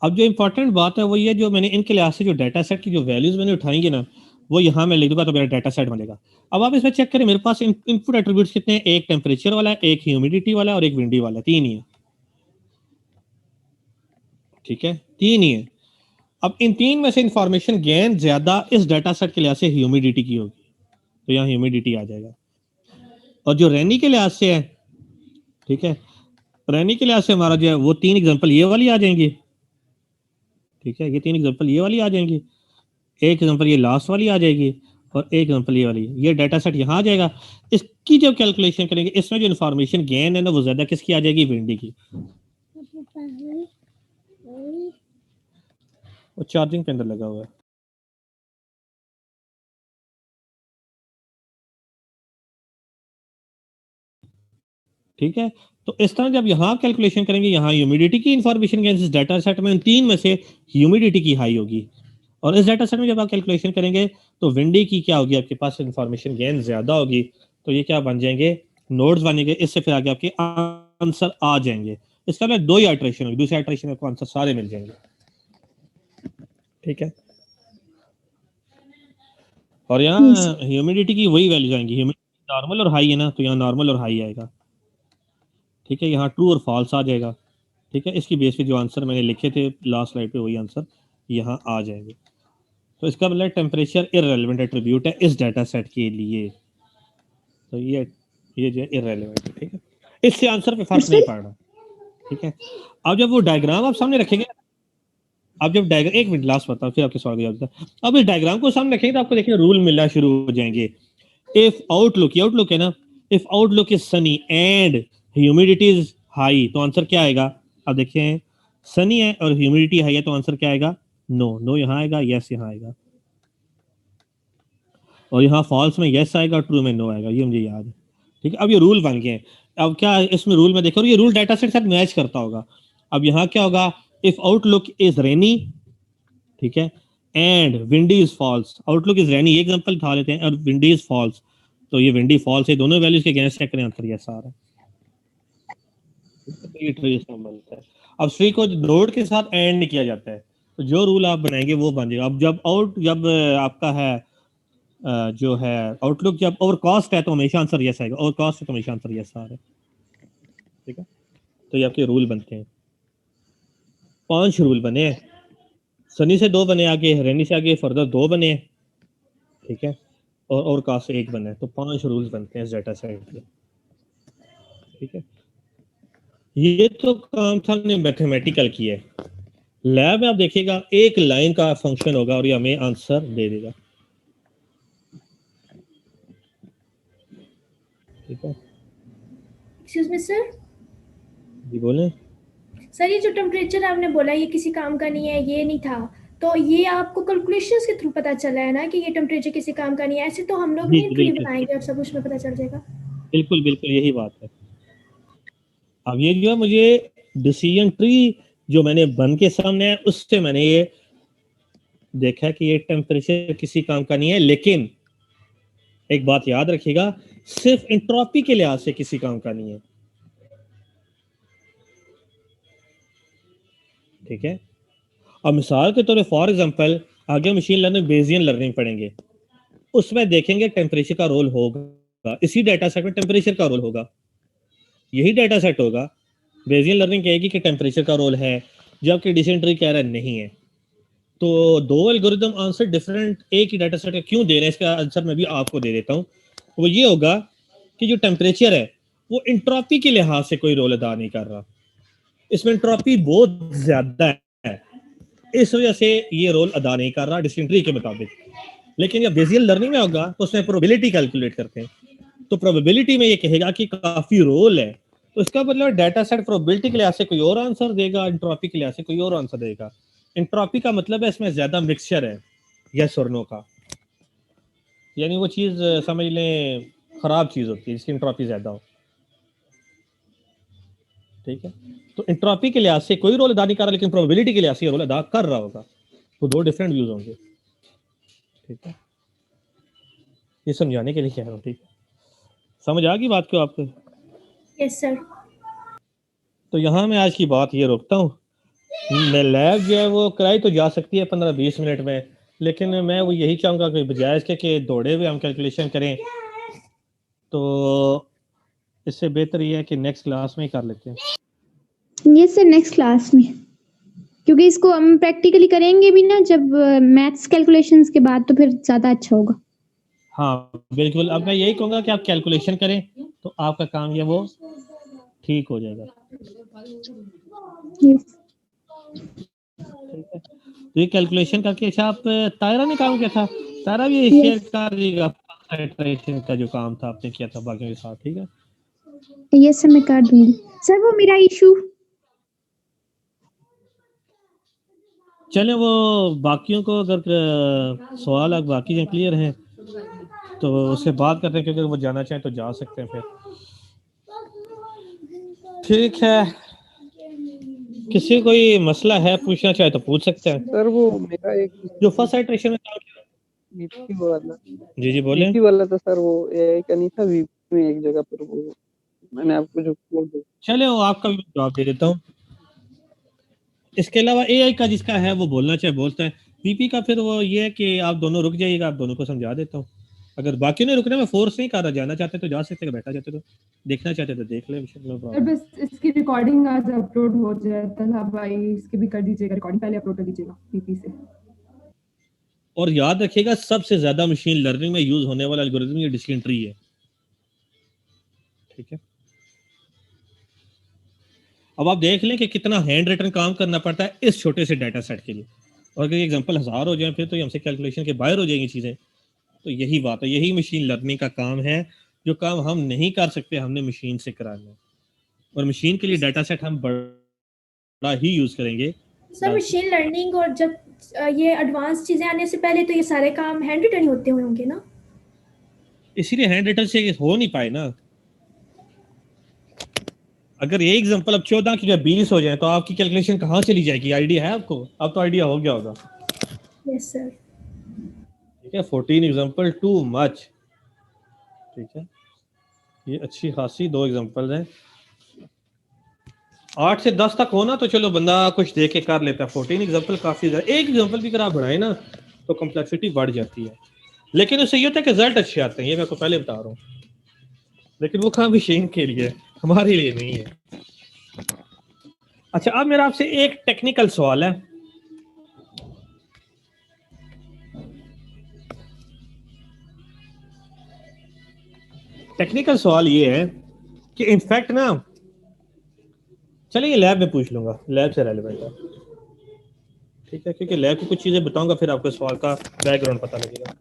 अब जो इंपॉर्टेंट बात है वो ये, जो मैंने इनके लिहाज से जो डाटा सेट की जो वैल्यूज मैंने उठाएंगे ना, वो यहाँ मैं लिख दूंगा तो मेरा डाटा सेट बनेगा। अब आप इसमें चेक करें, मेरे पास इनपुट एट्रीब्यूट्स कितने हैं? एक टेम्परेचर वाला है, एक ह्यूमिडिटी वाला है और एक विंडी वाला है, 3 ही है। ठीक है, 3 ही है। अब इन 3 में से इंफॉर्मेशन गेन ज्यादा इस डाटा सेट के लिहाज से ह्यूमिडिटी की होगी, तो यहाँ ह्यूमिडिटी आ जाएगा। और जो रैनी के लिहाज से है, ठीक है, रैनी के लिहाज से हमारा जो है वो 3 एग्जाम्पल ये वाली आ जाएंगी। ठीक है, ये 3 एग्जाम्पल ये वाली आ जाएंगी, एक एग्जाम्पल ये लास्ट वाली आ जाएगी और एक एग्जाम्पल ये वाली। ये डाटा सेट यहाँ आ जाएगा। इसकी जब कैलकुलेशन करेंगे, इसमें जो इन्फॉर्मेशन गेन है ना, वो ज्यादा किसकी आ जाएगी? विंडी की। वो चार्जिंग के अंदर लगा हुआ है। ठीक है, तो इस तरह जब यहाँ कैलकुलेशन करेंगे, यहाँ ह्यूमिडिटी की इंफॉर्मेशन गेन इस डाटा सेट में 3 में से ह्यूमिडिटी की हाई होगी, और इस डाटा सेट में जब आप कैलकुलेशन करेंगे तो विंडी की क्या होगी? आपके पास इंफॉर्मेशन गेन ज्यादा होगी, तो ये क्या बन जाएंगे? नोड्स बनेंगे। इससे फिर आगे आपके आंसर आ जाएंगे। इसका मतलब 2 ही आइटरेशन होगी, दूसरे आइटरेशन में आपको आंसर सारे मिल जाएंगे। ठीक है, और यहाँ ह्यूमिडिटी की वही वैल्यू आएंगी, ह्यूमिडिटी नॉर्मल और हाई है ना, तो यहाँ नॉर्मल और हाई आएगा। ठीक है, यहाँ ट्रू और फॉल्स आ जाएगा। ठीक है, इसकी बेस पे जो आंसर मैंने लिखे थे लास्ट स्लाइड पे, वही आंसर यहाँ आ जाएंगे। तो इसका मतलब टेम्परेचर इररेलेवेंट एट्रीब्यूट है इस डाटा सेट के लिए, तो ये जो है इररेलेवेंट है। ठीक है, इससे आंसर पे फर्क नहीं पड़ रहा। ठीक है, अब जब वो डायग्राम आप सामने रखेंगे, अब जब डायग्राम, एक मिनट लास्ट बताओ फिर आपके सवाल का जवाब देता हूं। अब इस डायग्राम को सामने रखेंगे तो आपको देखिए रूल मिलना शुरू हो जाएंगे। इफ आउटलुक, ये आउटलुक है ना, if outlook is Sunny and humidity is high, तो आंसर क्या आएगा? अब देखिए, सनी है और ह्यूमिडिटी हाई है, तो आंसर क्या आएगा? नो। नो यहाँ आएगा, यस यहाँ आएगा, और यहाँ फॉल्स में यस आएगा, ट्रू में नो आएगा, ये मुझे याद है। ठीक है, अब ये रूल बन गए हैं। अब क्या इसमें रूल में देखो, ये रूल डाटा सेट के साथ मैच करता होगा। अब यहाँ क्या होगा? इफ आउटलुक इज रेनी, ठीक है, and windy is false, outlook is rainy, example उठा लेते हैं, और विंडी इज फॉल्स, तो ये विंडी फॉल्स है, दोनों वैल्यूज के अगेंस्ट चेक करें, आंसर यस आ रहा है। ये ट्रेस बनता है। अब ट्री को नोड के साथ एंड किया जाता है, तो जो रूल आप बनाएंगे वो बन जाएगा। अब जब आपका है जो है आउटलुक जब ओवर कॉस्ट है तो हमेशा आंसर यस आएगा, ओवर कॉस्ट है तो हमेशा आंसर यस आ रहा है। ठीक है, तो ये आपके रूल बनते हैं। 5 रूल बने हैं, सनी से 2 बने, आगे रेनी से आगे फर्दर 2 बने हैं। ठीक है, और ओवर कॉस्ट से 1 बना है, तो 5 रूल्स बनते हैं इस डाटा सेट के। ठीक है, ये तो काम था हमने मैथमेटिकल किया है। लैब में आप देखिएगा एक लाइन का फंक्शन होगा और ये हमें आंसर दे देगा। ठीक है, एक्सक्यूज मी सर। जी बोले। सर ये जो टेम्परेचर आपने बोला ये किसी काम का नहीं है, ये नहीं था, तो ये आपको कैलकुलेशंस के थ्रू पता चला है ना कि ये टेम्परेचर किसी काम का नहीं है? ऐसे तो हम लोग नहीं ट्री बनाएंगे और सब उसमें पता चल जाएगा। बिल्कुल बिल्कुल यही बात है। अब ये जो है मुझे डिसीजन ट्री जो मैंने बन के सामने है, उससे मैंने ये देखा कि ये टेम्परेचर किसी काम का नहीं है, लेकिन एक बात याद रखिएगा, सिर्फ एंट्रोपी के लिहाज से किसी काम का नहीं है। ठीक है, अब मिसाल के तौर पे फॉर एग्जांपल आगे मशीन लर्निंग बेसियन लर्निंग पढ़ेंगे, उसमें देखेंगे टेम्परेचर का रोल होगा, इसी डाटा सेट में टेम्परेचर का रोल होगा, यही डाटा सेट होगा, बेसियन लर्निंग कहेगी कि टेम्परेचर का रोल है, जबकि डिसेंट्री कह रहा है नहीं है। तो दो एल्गोरिदम आंसर डिफरेंट एक ही डाटा सेट का क्यों दे रहे हैं, इसका आंसर मैं भी आपको दे देता हूँ। वो ये होगा कि जो टेम्परेचर है वो इंट्रोपी के लिहाज से कोई रोल अदा नहीं कर रहा, इसमें इंट्रोपी बहुत ज्यादा है, इस वजह से ये रोल अदा नहीं कर रहा डिसेंट्री के मुताबिक। लेकिन जब बेसियल लर्निंग में होगा तो उसमें प्रोबेबिलिटी कैलकुलेट करते हैं, तो प्रोबेबिलिटी में ये कहेगा कि काफी रोल है, तो इसका मतलब डाटा सेट प्रोबेबिलिटी के लिहाज से कोई और आंसर देगा, इंट्रोपी के लिहाज से कोई और आंसर देगा। इंट्रोपी का मतलब है इसमें ज्यादा मिक्सचर है यस और नो का, यानी वो चीज समझ लें खराब चीज होती है जिसकी इंट्रोपी ज्यादा हो, ठीक है। तो इंट्रोपी के लिहाज से कोई रोल अदा नहीं कर रहा, लेकिन प्रोबेबिलिटी के लिहाज से रोल अदा कर रहा होगा, तो दो डिफरेंट व्यूज होंगे, ठीक है। ये समझाने के लिए कह रहा हूँ, ठीक है। समझ आ गई बात को आपको? Yes sir. तो यहाँ मैं आज की बात ये रोकता हूँ। मैं लैब जो है वो कराई तो जा सकती है 15-20 मिनट में, लेकिन मैं वो यही चाहूँगा कि बजाय इसके कि दौड़े हुए हम कैलकुलेशन करें, तो इससे बेहतर ये है कि नेक्स्ट क्लास में ही कर लेते हैं। ये सर नेक्स्ट क्लास में, क्योंकि इसको हम प्रैक्टिकली करेंगे भी ना जब मैथ्स कैलकुलेशंस के बाद, तो फिर ज्यादा अच्छा होगा। हाँ बिल्कुल, अब मैं यही कहूँगा कि आप कैलकुलेशन करें तो आपका काम ये वो ठीक हो जाएगा, Yes. ठीक है। तो ये कैलकुलेशन करके, अच्छा आप तायरा ने काम किया था, तायरा भी Yes. शेयर कर देगा टाइट्रेशन का जो काम था आपने किया था बाकियों के साथ, ठीक है। ये सर मैं कर दूंगी। सर वो मेरा इशू, चले वो बाकियों को अगर सवाल अब बाकी हैं क्लियर हैं तो उससे बात करते हैं, क्योंकि अगर वो जाना चाहें तो जा सकते हैं फिर, ठीक है। किसी कोई मसला है पूछना चाहे तो पूछ सकते हैं। सर वो मेरा एक जो फर्स्ट आइटरेशन में काम किया, वीपी वाला, जी बोले। वीपी वाला था सर, वो एआई का नहीं था, वीपी में एक जगह पर वो मैंने आपको जो कोड दिया। चले वो आपका भी जवाब दे देता हूँ। इसके अलावा एआई का जिसका है वो बोलना चाहे बोलता है, वीपी का फिर वो ये है कि आप दोनों रुक जाइएगा, आप दोनों को समझा देता हूँ। अगर बाकी ने रुकने में फोर्स नहीं कर रहा, जाना चाहते तो जा सकते, बैठा चाहते तो देखना चाहते तो देख ले, सर बस इसकी रिकॉर्डिंग आज अपलोड हो जाए तला भाई, इसकी भी कर दीजिएगा रिकॉर्डिंग, पहले अपलोड कर दीजिएगा पीपी से। और याद रखिएगा सबसे ज्यादा मशीन लर्निंग में यूज होने वाला एल्गोरिथम ये डिसीजन ट्री है, ठीक है। अब आप देख लें कि कितना हैंड रिटन काम करना पड़ता है इस छोटे से डाटा सेट के लिए, और अगर एग्जांपल 1000 हो जाए फिर तो ये हमसे कैलकुलेशन के बाहर हो जाएंगी चीजें। तो यही बात है, यही मशीन लर्निंग का काम है, जो काम हम नहीं कर सकते हमने मशीन से कराना है, और मशीन के लिए डाटा सेट हम बड़ा ही यूज करेंगे। सर मशीन लर्निंग और जब ये एडवांस चीजें आने से पहले तो ये सारे काम हैंड रिटन ही होते होंगे ना, इसीलिए हैंड रिटन से हो नहीं पाए ना। अगर ये एग्जांपल अब 14 की जगह 20 हो जाए तो आपकी कैलकुलेशन कहाँ चली जाएगी? आइडिया है आपको? अब तो आइडिया हो गया होगा। Yes sir. ठीक है, 14 एग्जांपल टू मच, ठीक है। ये अच्छी खासी 2 एग्जांपल हैं। 8 से 10 तक होना तो चलो बंदा कुछ देख के कर लेता है, 14 एग्जांपल काफी ज्यादा। एक एग्जांपल भी अगर आप बढ़ाए ना तो कॉम्प्लेक्सिटी बढ़ जाती है, लेकिन उससे ये होता है कि रिजल्ट अच्छे आते हैं, ये मैं आपको पहले बता रहा हूँ। लेकिन वो काम मशीन के लिए, हमारे लिए नहीं है। अच्छा, अब मेरा आपसे एक टेक्निकल सवाल है। टेक्निकल सवाल ये है कि इनफैक्ट ना, चलिए लैब में पूछ लूंगा, लैब से रेलेवेंट है, ठीक है, क्योंकि लैब की कुछ चीजें बताऊंगा फिर आपको सवाल का बैकग्राउंड पता लगेगा।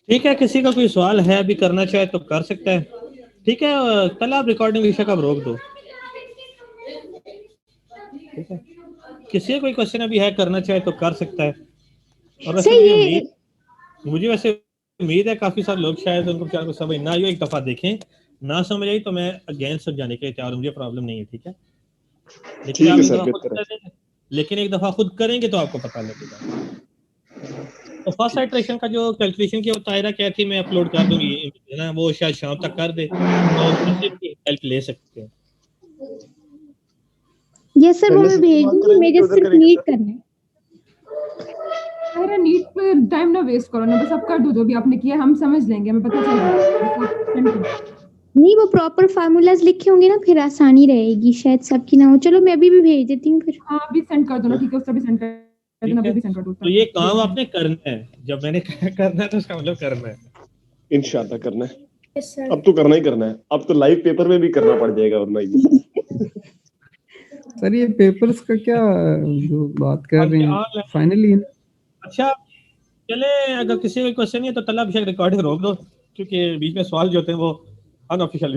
ठीक है, किसी का कोई सवाल है अभी करना चाहे तो कर सकता है, ठीक है। कल आप रिकॉर्डिंग विषय का रोक दो, ठीक है। किसी का कोई क्वेश्चन अभी है करना चाहे तो कर सकता है। और वैसे मुझे वैसे उम्मीद है काफी सारे लोग शायद उनको क्या कुछ समझ ना आए, एक दफा देखें, ना समझ आई तो मैं अगेन समझाने के लिए तैयार हूं, मुझे प्रॉब्लम नहीं है, ठीक है। लेकिन आप एक दफा खुद करेंगे, लेकिन एक दफा खुद करेंगे तो आपको पता लगेगा। तो फर्स्ट आइटरेशन का जो कैलकुलेशन की तायरा क्या थी, मैं अपलोड कर दूंगी, है ना, वो शायद शाम तक कर दे तो हेल्प ले सकते हैं। यस सर, वो मैं भेज दूंगी, मेरे सिर्फ नीट करना है। अरे नीट पे टाइम ना वेस्ट करो ना, बस आप कर दो जो भी आपने किया, हम समझ लेंगे, हमें पता चल जाएगा। नहीं, वो प्रॉपर फार्मूलाज लिखे होंगे ना, फिर आसानी रहेगी, शायद सबकी ना हो। चलो मैं अभी भी भेज देती हूँ फिर। हाँ अभी सेंड कर दो ना, ठीक है, उसका भी सेंड कर देना, अभी भी सेंड कर दो। तो ये काम आपने करना है, जब मैंने कहा करना है तो इसका मतलब करना है, इंशाल्लाह करना है। Yes sir. अब तो करना ही करना है, अब तो लाइव पेपर में भी करना पड़ जाएगा वरना ये। सर ये पेपर्स का क्या जो बात कर रहे हैं फाइनली? अच्छा चले, अगर किसी को क्वेश्चन नहीं है तो तलब रिकॉर्डिंग रोक दो, क्योंकि बीच में सवाल जो होते हैं वो अनऑफिशियल